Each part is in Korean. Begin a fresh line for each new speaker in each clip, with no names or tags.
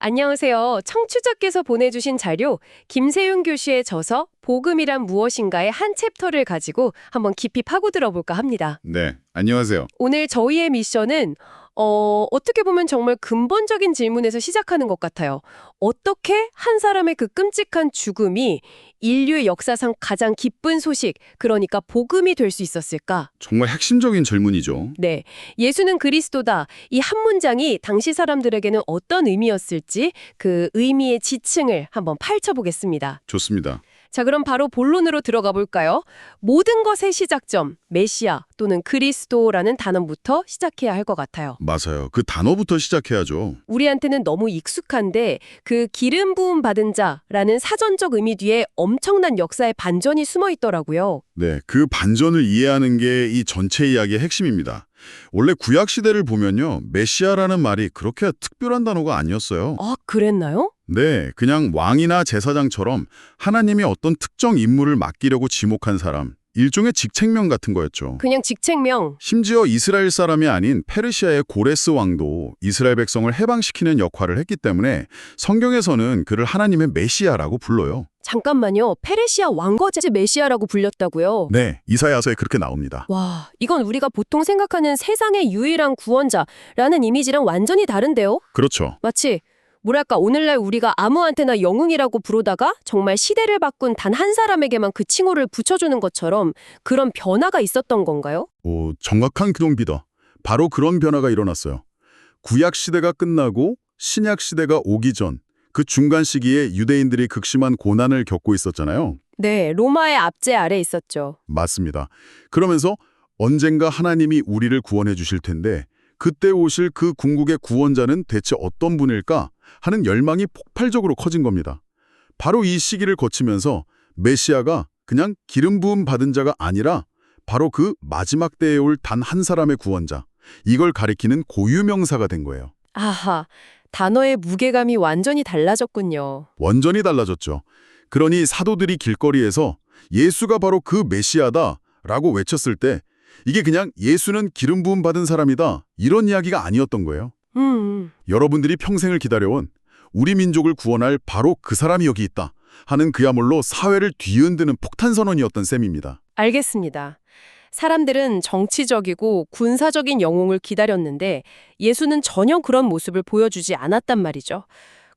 안녕하세요. 청취자께서 보내주신 자료, 김세윤 교수의 저서 복음이란 무엇인가의 한 챕터를 가지고 한번 깊이 파고들어 볼까 합니다.
네, 안녕하세요.
오늘 저희의 미션은 어떻게 보면 정말 근본적인 질문에서 시작하는 것 같아요. 어떻게 한 사람의 그 끔찍한 죽음이 인류의 역사상 가장 기쁜 소식, 그러니까 복음이 될 수 있었을까?
정말 핵심적인 질문이죠.
네, 예수는 그리스도다. 이 한 문장이 당시 사람들에게는 어떤 의미였을지 그 의미의 지층을 한번 파헤쳐보겠습니다.
좋습니다.
자, 그럼 바로 본론으로 들어가 볼까요? 모든 것의 시작점, 메시아 또는 그리스도라는 단어부터 시작해야 할 것 같아요.
맞아요. 그 단어부터 시작해야죠.
우리한테는 너무 익숙한데 그 기름 부음 받은 자라는 사전적 의미 뒤에 엄청난 역사의 반전이 숨어 있더라고요.
네, 그 반전을 이해하는 게 이 전체 이야기의 핵심입니다. 원래 구약 시대를 보면요, 메시아라는 말이 그렇게 특별한 단어가 아니었어요.
아, 그랬나요?
네, 그냥 왕이나 제사장처럼 하나님이 어떤 특정 임무를 맡기려고 지목한 사람, 일종의 직책명 같은 거였죠.
그냥 직책명.
심지어 이스라엘 사람이 아닌 페르시아의 고레스 왕도 이스라엘 백성을 해방시키는 역할을 했기 때문에 성경에서는 그를 하나님의 메시아라고 불러요.
잠깐만요. 페르시아 왕거제 메시아라고 불렸다고요?
네, 이사야서에 그렇게 나옵니다.
와, 이건 우리가 보통 생각하는 세상의 유일한 구원자라는 이미지랑 완전히 다른데요?
그렇죠.
마치 뭐랄까 오늘날 우리가 아무한테나 영웅이라고 부르다가 정말 시대를 바꾼 단 한 사람에게만 그 칭호를 붙여주는 것처럼 그런 변화가 있었던 건가요?
오, 정확한 그동비다. 바로 그런 변화가 일어났어요. 구약 시대가 끝나고 신약 시대가 오기 전, 그 중간 시기에 유대인들이 극심한 고난을 겪고 있었잖아요.
네, 로마의 압제 아래 있었죠.
맞습니다. 그러면서 언젠가 하나님이 우리를 구원해 주실 텐데 그때 오실 그 궁극의 구원자는 대체 어떤 분일까 하는 열망이 폭발적으로 커진 겁니다. 바로 이 시기를 거치면서 메시아가 그냥 기름 부음 받은 자가 아니라 바로 그 마지막 때에 올 단 한 사람의 구원자, 이걸 가리키는 고유명사가 된 거예요.
아하, 단어의 무게감이 완전히 달라졌군요.
완전히 달라졌죠. 그러니 사도들이 길거리에서 예수가 바로 그 메시아다라고 외쳤을 때 이게 그냥 예수는 기름 부음 받은 사람이다 이런 이야기가 아니었던 거예요. 여러분들이 평생을 기다려온 우리 민족을 구원할 바로 그 사람이 여기 있다 하는 그야말로 사회를 뒤흔드는 폭탄 선언이었던 셈입니다.
알겠습니다. 사람들은 정치적이고 군사적인 영웅을 기다렸는데 예수는 전혀 그런 모습을 보여주지 않았단 말이죠.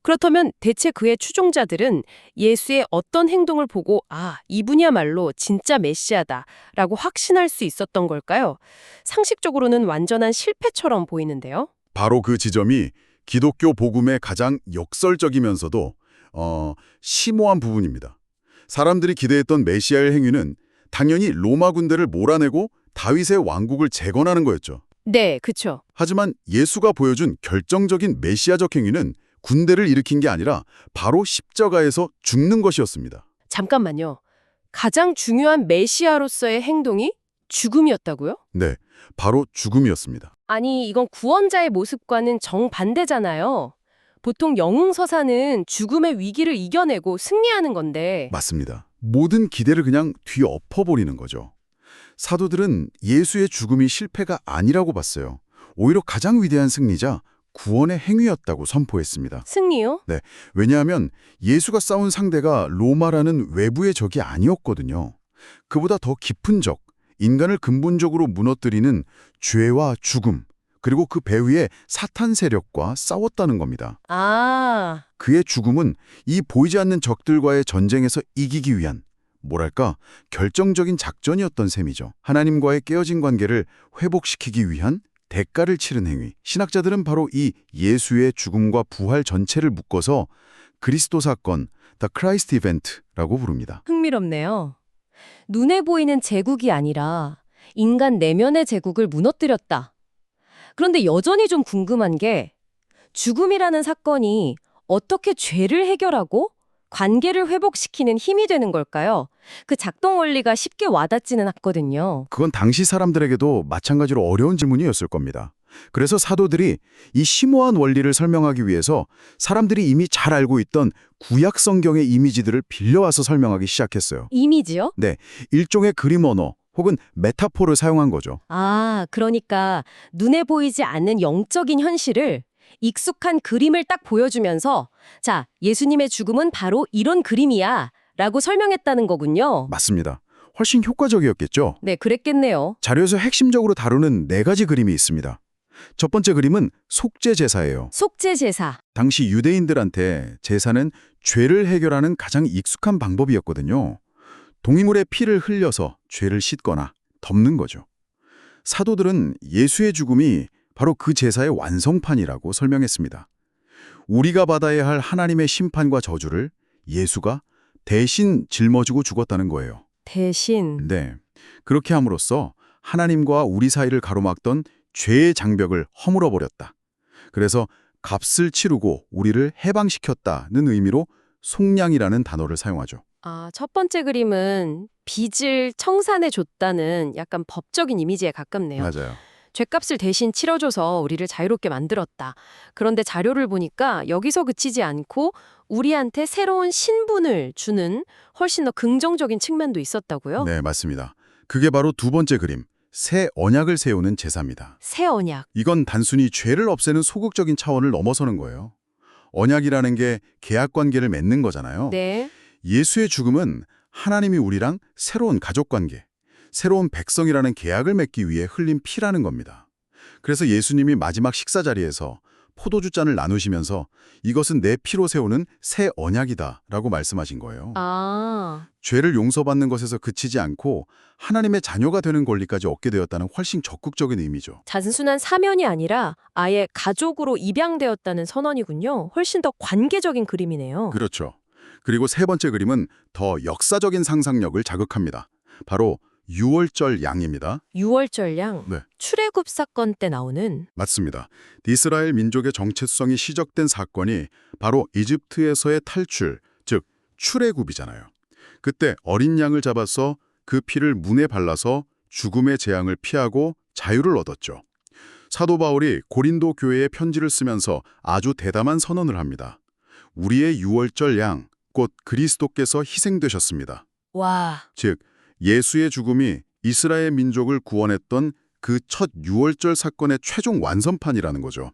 그렇다면 대체 그의 추종자들은 예수의 어떤 행동을 보고 아, 이분이야말로 진짜 메시아다라고 확신할 수 있었던 걸까요? 상식적으로는 완전한 실패처럼 보이는데요.
바로 그 지점이 기독교 복음의 가장 역설적이면서도 심오한 부분입니다. 사람들이 기대했던 메시아의 행위는 당연히 로마 군대를 몰아내고 다윗의 왕국을 재건하는 거였죠.
네, 그쵸.
하지만 예수가 보여준 결정적인 메시아적 행위는 군대를 일으킨 게 아니라 바로 십자가에서 죽는 것이었습니다.
잠깐만요. 가장 중요한 메시아로서의 행동이 죽음이었다고요?
네, 바로 죽음이었습니다.
아니, 이건 구원자의 모습과는 정반대잖아요. 보통 영웅서사는 죽음의 위기를 이겨내고 승리하는 건데.
맞습니다. 모든 기대를 그냥 뒤엎어버리는 거죠. 사도들은 예수의 죽음이 실패가 아니라고 봤어요. 오히려 가장 위대한 승리자, 구원의 행위였다고 선포했습니다.
승리요?
네, 왜냐하면 예수가 싸운 상대가 로마라는 외부의 적이 아니었거든요. 그보다 더 깊은 적, 인간을 근본적으로 무너뜨리는 죄와 죽음, 그리고 그 배후의 사탄 세력과 싸웠다는 겁니다.
아,
그의 죽음은 이 보이지 않는 적들과의 전쟁에서 이기기 위한 뭐랄까 결정적인 작전이었던 셈이죠. 하나님과의 깨어진 관계를 회복시키기 위한 대가를 치른 행위. 신학자들은 바로 이 예수의 죽음과 부활 전체를 묶어서 그리스도 사건, The Christ Event라고 부릅니다.
흥미롭네요. 눈에 보이는 제국이 아니라 인간 내면의 제국을 무너뜨렸다. 그런데 여전히 좀 궁금한 게 죽음이라는 사건이 어떻게 죄를 해결하고 관계를 회복시키는 힘이 되는 걸까요? 그 작동 원리가 쉽게 와닿지는 않거든요.
그건 당시 사람들에게도 마찬가지로 어려운 질문이었을 겁니다. 그래서 사도들이 이 심오한 원리를 설명하기 위해서 사람들이 이미 잘 알고 있던 구약 성경의 이미지들을 빌려와서 설명하기 시작했어요.
이미지요?
네, 일종의 그림 언어 혹은 메타포를 사용한 거죠.
아, 그러니까 눈에 보이지 않는 영적인 현실을 익숙한 그림을 딱 보여주면서 자, 예수님의 죽음은 바로 이런 그림이야 라고 설명했다는 거군요.
맞습니다. 훨씬 효과적이었겠죠?
네, 그랬겠네요.
자료에서 핵심적으로 다루는 4가지 그림이 있습니다. 첫 번째 그림은 속죄 제사예요.
속죄 제사.
당시 유대인들한테 제사는 죄를 해결하는 가장 익숙한 방법이었거든요. 동이물의 피를 흘려서 죄를 씻거나 덮는 거죠. 사도들은 예수의 죽음이 바로 그 제사의 완성판이라고 설명했습니다. 우리가 받아야 할 하나님의 심판과 저주를 예수가 대신 짊어지고 죽었다는 거예요.
대신.
네. 그렇게 함으로써 하나님과 우리 사이를 가로막던 죄의 장벽을 허물어버렸다. 그래서 값을 치르고 우리를 해방시켰다는 의미로 속량이라는 단어를 사용하죠.
아, 첫 번째 그림은 빚을 청산해 줬다는 약간 법적인 이미지에 가깝네요.
맞아요.
죗값을 대신 치러줘서 우리를 자유롭게 만들었다. 그런데 자료를 보니까 여기서 그치지 않고 우리한테 새로운 신분을 주는 훨씬 더 긍정적인 측면도 있었다고요?
네, 맞습니다. 그게 바로 두 번째 그림, 새 언약을 세우는 제사입니다.
새 언약.
이건 단순히 죄를 없애는 소극적인 차원을 넘어서는 거예요. 언약이라는 게 계약 관계를 맺는 거잖아요.
네.
예수의 죽음은 하나님이 우리랑 새로운 가족관계, 새로운 백성이라는 계약을 맺기 위해 흘린 피라는 겁니다. 그래서 예수님이 마지막 식사 자리에서 포도주 잔을 나누시면서 이것은 내 피로 세우는 새 언약이다 라고 말씀하신 거예요.
아,
죄를 용서받는 것에서 그치지 않고 하나님의 자녀가 되는 권리까지 얻게 되었다는 훨씬 적극적인 의미죠.
단순한 사면이 아니라 아예 가족으로 입양되었다는 선언이군요. 훨씬 더 관계적인 그림이네요.
그렇죠. 그리고 세 번째 그림은 더 역사적인 상상력을 자극합니다. 바로 유월절 양입니다.
유월절 양.
네.
출애굽 사건 때 나오는.
맞습니다. 이스라엘 민족의 정체성이 시적된 사건이 바로 이집트에서의 탈출, 즉 출애굽이잖아요. 그때 어린 양을 잡아서 그 피를 문에 발라서 죽음의 재앙을 피하고 자유를 얻었죠. 사도 바울이 고린도 교회에 편지를 쓰면서 아주 대담한 선언을 합니다. 우리의 유월절 양, 곧 그리스도께서 희생되셨습니다.
와.
즉 예수의 죽음이 이스라엘 민족을 구원했던 그 첫 유월절 사건의 최종 완성판이라는 거죠.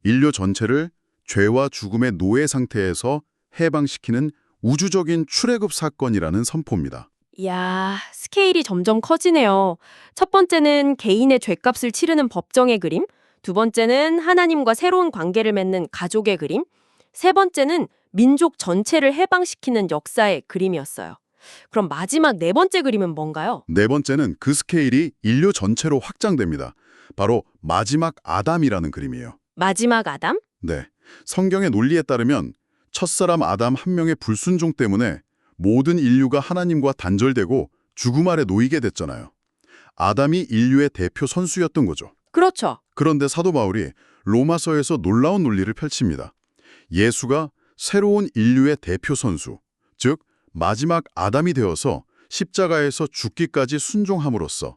인류 전체를 죄와 죽음의 노예 상태에서 해방시키는 우주적인 출애굽 사건이라는 선포입니다.
이야, 스케일이 점점 커지네요. 첫 번째는 개인의 죗값을 치르는 법정의 그림, 두 번째는 하나님과 새로운 관계를 맺는 가족의 그림, 세 번째는 민족 전체를 해방시키는 역사의 그림이었어요. 그럼 마지막 네 번째 그림은 뭔가요?
네 번째는 그 스케일이 인류 전체로 확장됩니다. 바로 마지막 아담이라는 그림이에요.
마지막 아담?
네, 성경의 논리에 따르면 첫사람 아담 한 명의 불순종 때문에 모든 인류가 하나님과 단절되고 죽음 아래 놓이게 됐잖아요. 아담이 인류의 대표 선수였던 거죠.
그렇죠.
그런데 사도 바울이 로마서에서 놀라운 논리를 펼칩니다. 예수가 새로운 인류의 대표 선수, 즉 마지막 아담이 되어서 십자가에서 죽기까지 순종함으로써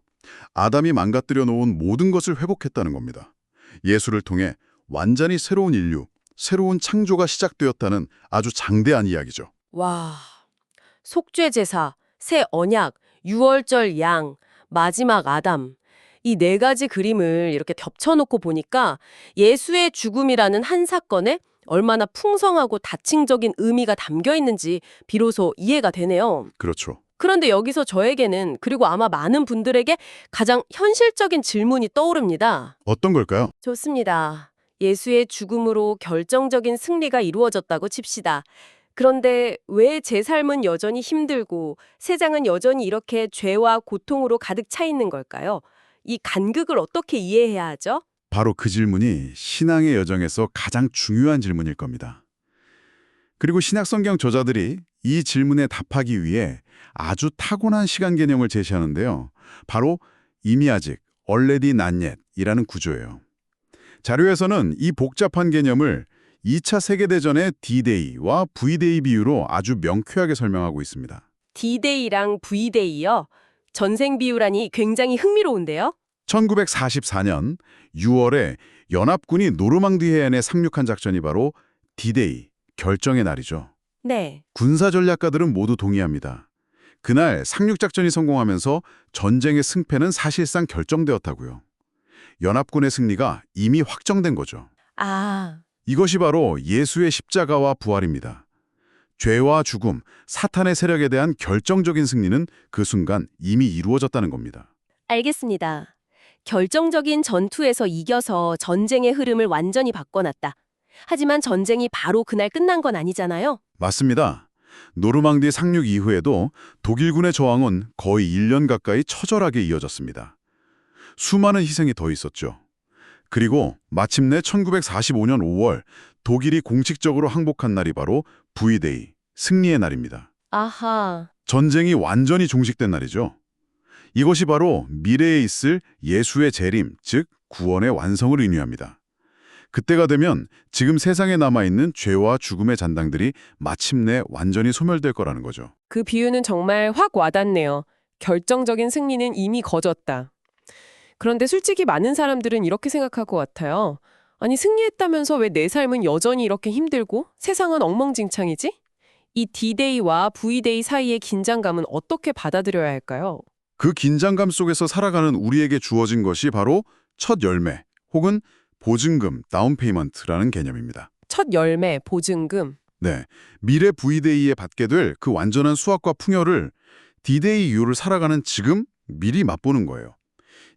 아담이 망가뜨려 놓은 모든 것을 회복했다는 겁니다. 예수를 통해 완전히 새로운 인류, 새로운 창조가 시작되었다는 아주 장대한 이야기죠.
와, 속죄 제사, 새 언약, 유월절 양, 마지막 아담. 이 네 가지 그림을 이렇게 겹쳐놓고 보니까 예수의 죽음이라는 한 사건에 얼마나 풍성하고 다층적인 의미가 담겨 있는지 비로소 이해가 되네요.
그렇죠.
그런데 여기서 저에게는, 그리고 아마 많은 분들에게 가장 현실적인 질문이 떠오릅니다.
어떤 걸까요?
좋습니다. 예수의 죽음으로 결정적인 승리가 이루어졌다고 칩시다. 그런데 왜 제 삶은 여전히 힘들고 세상은 여전히 이렇게 죄와 고통으로 가득 차 있는 걸까요? 이 간극을 어떻게 이해해야 하죠?
바로 그 질문이 신앙의 여정에서 가장 중요한 질문일 겁니다. 그리고 신약 성경 저자들이 이 질문에 답하기 위해 아주 타고난 시간 개념을 제시하는데요. 바로 이미 아직, already not yet이라는 구조예요. 자료에서는 이 복잡한 개념을 2차 세계대전의 D-Day와 V-Day 비유로 아주 명쾌하게 설명하고 있습니다.
D-Day랑 V-Day요? 전생 비유라니 굉장히 흥미로운데요?
1944년 6월에 연합군이 노르망디 해안에 상륙한 작전이 바로 D-Day, 결정의 날이죠.
네.
군사 전략가들은 모두 동의합니다. 그날 상륙작전이 성공하면서 전쟁의 승패는 사실상 결정되었다고요. 연합군의 승리가 이미 확정된 거죠.
아,
이것이 바로 예수의 십자가와 부활입니다. 죄와 죽음, 사탄의 세력에 대한 결정적인 승리는 그 순간 이미 이루어졌다는 겁니다.
알겠습니다. 결정적인 전투에서 이겨서 전쟁의 흐름을 완전히 바꿔놨다. 하지만 전쟁이 바로 그날 끝난 건 아니잖아요.
맞습니다. 노르망디 상륙 이후에도 독일군의 저항은 거의 1년 가까이 처절하게 이어졌습니다. 수많은 희생이 더 있었죠. 그리고 마침내 1945년 5월 독일이 공식적으로 항복한 날이 바로 V-Day, 승리의 날입니다.
아하.
전쟁이 완전히 종식된 날이죠. 이것이 바로 미래에 있을 예수의 재림, 즉 구원의 완성을 의미합니다. 그때가 되면 지금 세상에 남아있는 죄와 죽음의 잔당들이 마침내 완전히 소멸될 거라는 거죠.
그 비유는 정말 확 와닿네요. 결정적인 승리는 이미 거졌다. 그런데 솔직히 많은 사람들은 이렇게 생각할 것 같아요. 아니, 승리했다면서 왜 내 삶은 여전히 이렇게 힘들고 세상은 엉망진창이지? 이 D-Day와 V-Day 사이의 긴장감은 어떻게 받아들여야 할까요?
그 긴장감 속에서 살아가는 우리에게 주어진 것이 바로 첫 열매 혹은 보증금, 다운페이먼트라는 개념입니다.
첫 열매, 보증금.
네, 미래 V-Day에 받게 될 그 완전한 수확과 풍요를 D-Day 이후를 살아가는 지금 미리 맛보는 거예요.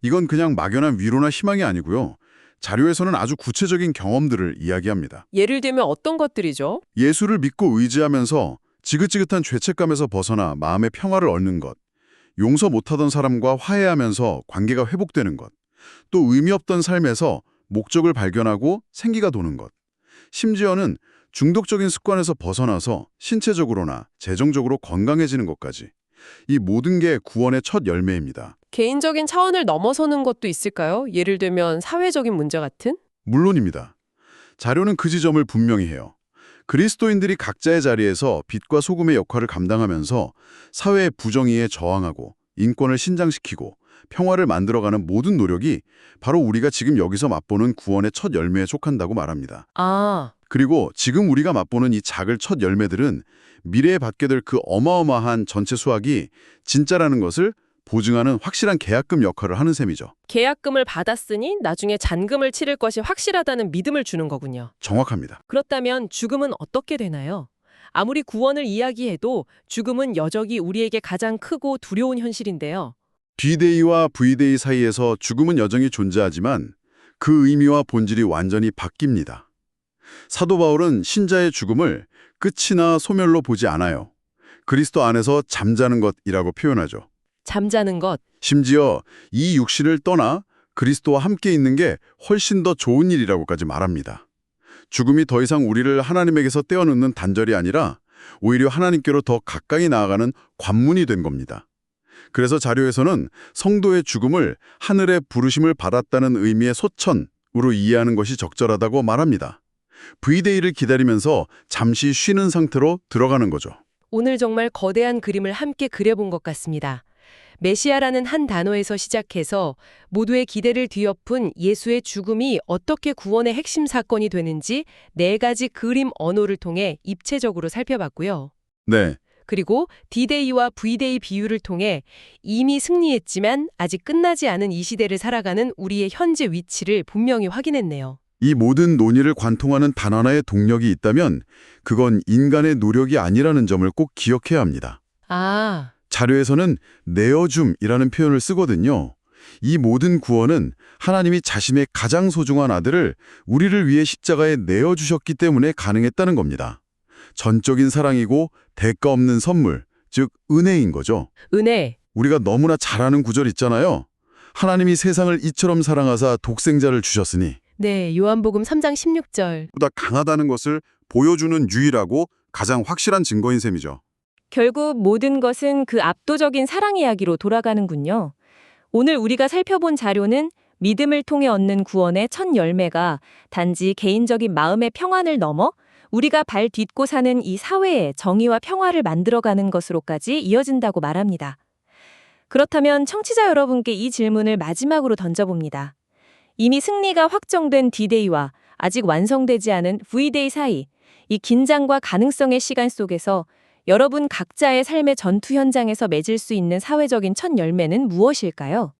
이건 그냥 막연한 위로나 희망이 아니고요. 자료에서는 아주 구체적인 경험들을 이야기합니다.
예를 들면 어떤 것들이죠?
예수를 믿고 의지하면서 지긋지긋한 죄책감에서 벗어나 마음의 평화를 얻는 것, 용서 못하던 사람과 화해하면서 관계가 회복되는 것, 또 의미 없던 삶에서 목적을 발견하고 생기가 도는 것, 심지어는 중독적인 습관에서 벗어나서 신체적으로나 재정적으로 건강해지는 것까지 이 모든 게 구원의 첫 열매입니다.
개인적인 차원을 넘어서는 것도 있을까요? 예를 들면 사회적인 문제 같은?
물론입니다. 자료는 그 지점을 분명히 해요. 그리스도인들이 각자의 자리에서 빛과 소금의 역할을 감당하면서 사회의 부정의에 저항하고 인권을 신장시키고 평화를 만들어가는 모든 노력이 바로 우리가 지금 여기서 맛보는 구원의 첫 열매에 속한다고 말합니다.
아,
그리고 지금 우리가 맛보는 이 작을 첫 열매들은 미래에 받게 될 그 어마어마한 전체 수확이 진짜라는 것을 보증하는 확실한 계약금 역할을 하는 셈이죠.
계약금을 받았으니 나중에 잔금을 치를 것이 확실하다는 믿음을 주는 거군요.
정확합니다.
그렇다면 죽음은 어떻게 되나요? 아무리 구원을 이야기해도 죽음은 여전히 우리에게 가장 크고 두려운 현실인데요.
D-Day와 V-Day 사이에서 죽음은 여전히 존재하지만 그 의미와 본질이 완전히 바뀝니다. 사도 바울은 신자의 죽음을 끝이나 소멸로 보지 않아요. 그리스도 안에서 잠자는 것이라고 표현하죠.
잠자는 것.
심지어 이 육신을 떠나 그리스도와 함께 있는 게 훨씬 더 좋은 일이라고까지 말합니다. 죽음이 더 이상 우리를 하나님에게서 떼어놓는 단절이 아니라 오히려 하나님께로 더 가까이 나아가는 관문이 된 겁니다. 그래서 자료에서는 성도의 죽음을 하늘의 부르심을 받았다는 의미의 소천으로 이해하는 것이 적절하다고 말합니다. V-Day를 기다리면서 잠시 쉬는 상태로 들어가는 거죠.
오늘 정말 거대한 그림을 함께 그려본 것 같습니다. 메시아라는 한 단어에서 시작해서 모두의 기대를 뒤엎은 예수의 죽음이 어떻게 구원의 핵심 사건이 되는지 4가지 그림 언어를 통해 입체적으로 살펴봤고요.
네,
그리고 D-Day와 V-Day 비유를 통해 이미 승리했지만 아직 끝나지 않은 이 시대를 살아가는 우리의 현재 위치를 분명히 확인했네요.
이 모든 논의를 관통하는 단 하나의 동력이 있다면 그건 인간의 노력이 아니라는 점을 꼭 기억해야 합니다.
아,
자료에서는 내어줌이라는 표현을 쓰거든요. 이 모든 구원은 하나님이 자신의 가장 소중한 아들을 우리를 위해 십자가에 내어주셨기 때문에 가능했다는 겁니다. 전적인 사랑이고 대가 없는 선물, 즉 은혜인 거죠.
은혜.
우리가 너무나 잘 아는 구절 있잖아요. 하나님이 세상을 이처럼 사랑하사 독생자를 주셨으니
네, 요한복음 3장 16절.
보다 강하다는 것을 보여주는 유일하고 가장 확실한 증거인 셈이죠.
결국 모든 것은 그 압도적인 사랑 이야기로 돌아가는군요. 오늘 우리가 살펴본 자료는 믿음을 통해 얻는 구원의 첫 열매가 단지 개인적인 마음의 평안을 넘어 우리가 발 딛고 사는 이 사회에 정의와 평화를 만들어가는 것으로까지 이어진다고 말합니다. 그렇다면 청취자 여러분께 이 질문을 마지막으로 던져봅니다. 이미 승리가 확정된 D-Day와 아직 완성되지 않은 V-Day 사이, 이 긴장과 가능성의 시간 속에서 여러분 각자의 삶의 전투 현장에서 맺을 수 있는 사회적인 첫 열매는 무엇일까요?